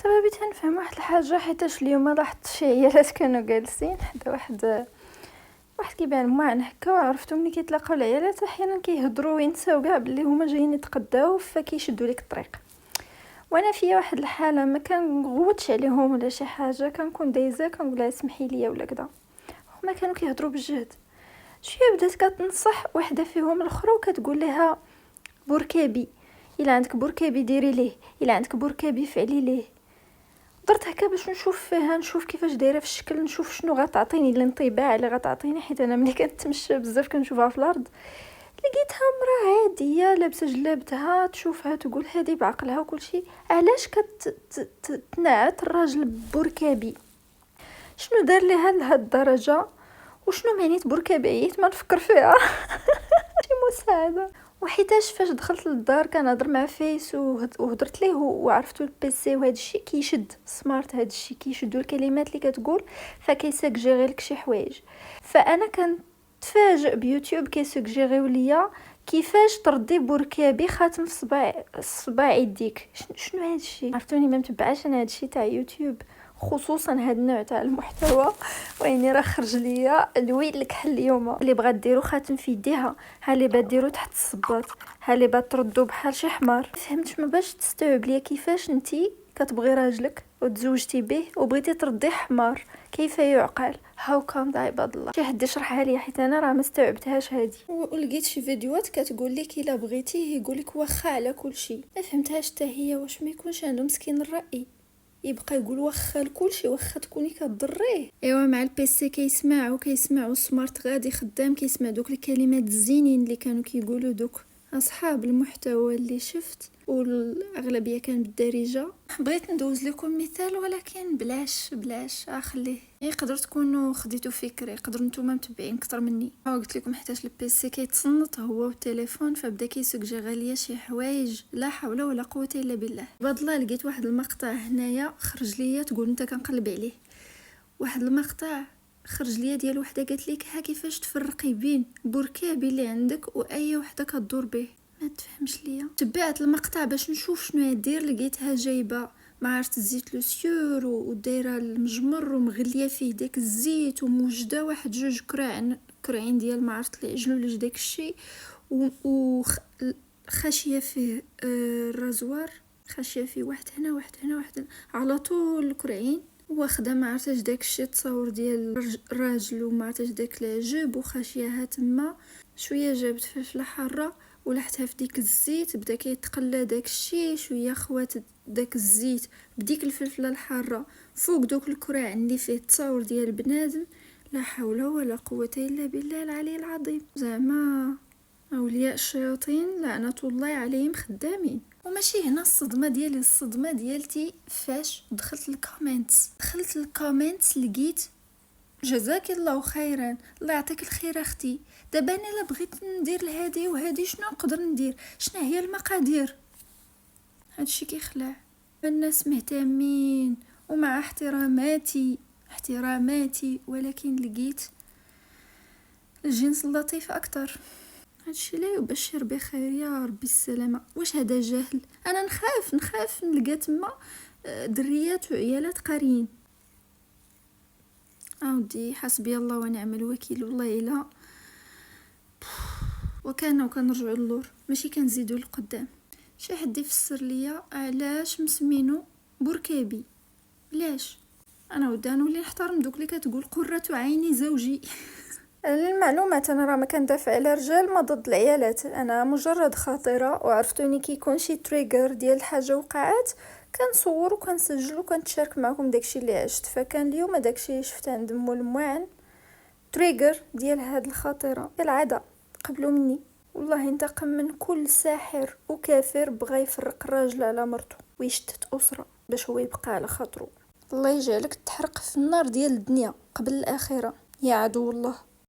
دابا بغيت نفهم واحد الحاجه، حيتاش اليوم لاحظت شي عيالات كانوا جالسين حدا واحد كيبان معن هكا، وعرفتو ملي كيتلاقاو العيالات احيانا كيهضروا وينساو كاع بلي هما جايين يتقداو، فكيشدوا لك الطريق. وانا فيا واحد الحاله ما كنغوتش عليهم ولا شي حاجه، كنكون دايزه كنقول لها سمحي لي ولا كذا. هما كانوا كيهضروا بالجهد، شويه بدات كتنصح وحده فيهم الاخرى وكتقول لها بركابي، الا عندك بركابي ديري ليه، الا عندك بركابي فعلي ليه. درت هكا باش نشوف فيها، نشوف كيفاش دايره في الشكل، نشوف شنو غتعطيني الانطباع اللي غتعطيني، حيت انا ملي كنتمشى بزاف كنشوفها في الارض. لقيتها مراه عاديه لابسه جلابتها، تشوفها تقول هذه بعقلها وكل شيء، علاش كتنعت الراجل بركابي؟ شنو دار لها لهاد الدرجه؟ وشنو معنيت بركابي؟ عييت ما نفكر فيها. شي مساعده. وحيتاش فاش دخلت للدار كنهضر مع فيس وهضرت ليه وعرفتو البيسي وهذا الشيء كيشد سمارت، هذا الشيء كيشدوا الكلمات اللي كتقول، فكيسجيري لك شي حوايج. فانا كنتفاجئ بيوتيوب كيسجيريو ليا كيفاش تردي بركابي خاتم في صباع يديك. شنو هذا الشيء؟ عرفتوني ما متبعاش انا هذا الشيء تاع يوتيوب، خصوصا هذا النوع تاع المحتوى. ويني راه خرج ليا الويل لك حل اليوم. اللي بغات ديرو خاتم في يديها، ها اللي بغات ديرو تحت الصباط، ها اللي بغات تردو بحال شي حمار. فهمتش ما باش تستوعب ليا كيفاش نتي كتبغي راجلك وتزوجتي به وبغيتي ترديه حمار، كيف يعقل؟ هاو كام عباد الله؟ شي حد يشرحها لي، حيت انا راه ما استوعبتهاش هذه. ولقيت شي فيديوهات كتقول لك الا بغيتيه يقول لك واخا على كل شيء. ما فهمتهاش حتى هي، واش ما يكونش عنده مسكين الراي يبقى يقول واخا لكل شيء، واخا تكوني كضريه. ايوا مع البيسي كيسمعوا سمارت غادي خدام، كيسمع دوك الكلمات الزينين اللي كانوا كيقولوا دوك اصحاب المحتوى اللي شفت، والاغلبيه كان بالدارجه. بغيت ندوز لكم مثال ولكن بلاش اخليه. يقدر تكونوا خديتوا فكره، يقدر نتوما متبعين اكثر مني. قلت لكم حيتاش البيسي كيتصنت هو والتليفون، فبدا كيسجل غاليه شي حوايج لا حول ولا قوه الا بالله. بعد الله لقيت واحد المقطع هنايا خرج ليا، تقول انت كنقلب عليه واحد المقطع خرج ليا ديال وحده قالت لك ها كيفاش تفرقي بين بركابي اللي عندك واي وحده كدور به. ما تفهمش ليا. تبعت المقطع باش نشوف شنو يدير، لقيتها جايبه ما عرفت الزيت لو سيور ودايره المجمر ومغليه فيه داك الزيت، وموجده واحد جوج كرعين ديال ما عرفت العجل ولا داك الشيء، خاشيه فيه الرازوار، خاشيه فيه واحد هنا واحد على طول الكرعين، واخده ما عرفتش داك الشيء تصور ديال الراجل وما عرفتش داك العجب، وخاشياها تما. شويه جابت فلفله حاره ولحتها في ديك الزيت، بدا كيتقلى داك الشيء شويه خوات داك الزيت بديك الفلفله الحاره فوق دوك الكراع اللي فيه التصاور ديال بنادم. لا حول ولا قوه الا بالله العلي العظيم. زعما اولياء الشياطين لعنه الله عليهم خدامين. وماشي هنا الصدمه ديالي، الصدمه ديالتي فاش دخلت الكومنتس لقيت جزاك الله خيرا، الله يعطيك الخير اختي، دابا انا الا بغيت ندير لهادي وهادي شنو نقدر ندير، شنو هي المقادير؟ هادشي كيخلع. الناس مهتمين ومع احتراماتي ولكن لقيت الجنس اللطيف اكتر. هادشي لا يبشر بخير يا ربي السلامه. واش هذا جهل؟ انا نخاف نلقى تما دريات وعيالات قاريين. اودي حسبي الله ونعم الوكيل. والله الا وكنرجعوا للور ماشي كنزيدوا لقدام. شي حد يفسر ليا علاش مسمينو بركابي؟ علاش؟ انا ودا نولي نحترم دوك اللي كتقول قرة عيني زوجي. للمعلومات انا راه ما كندافع على الرجال ما ضد العيالات، انا مجرد خاطره وعرفتوني كيكون شي تريجر ديال حاجه وقعات كنصور وكنسجل وكنتشارك معكم داكشي اللي عشت. فكان اليوم داكشي شفت عند مول معن تريجر ديال هاد الخاطره العاده قبلوا مني. والله انتقم من كل ساحر وكافر بغى يفرق الراجل على مرته ويشتت اسره باش هو يبقى على خاطره. الله يجعلك تحرق في النار ديال الدنيا قبل الاخره يا عدو الله.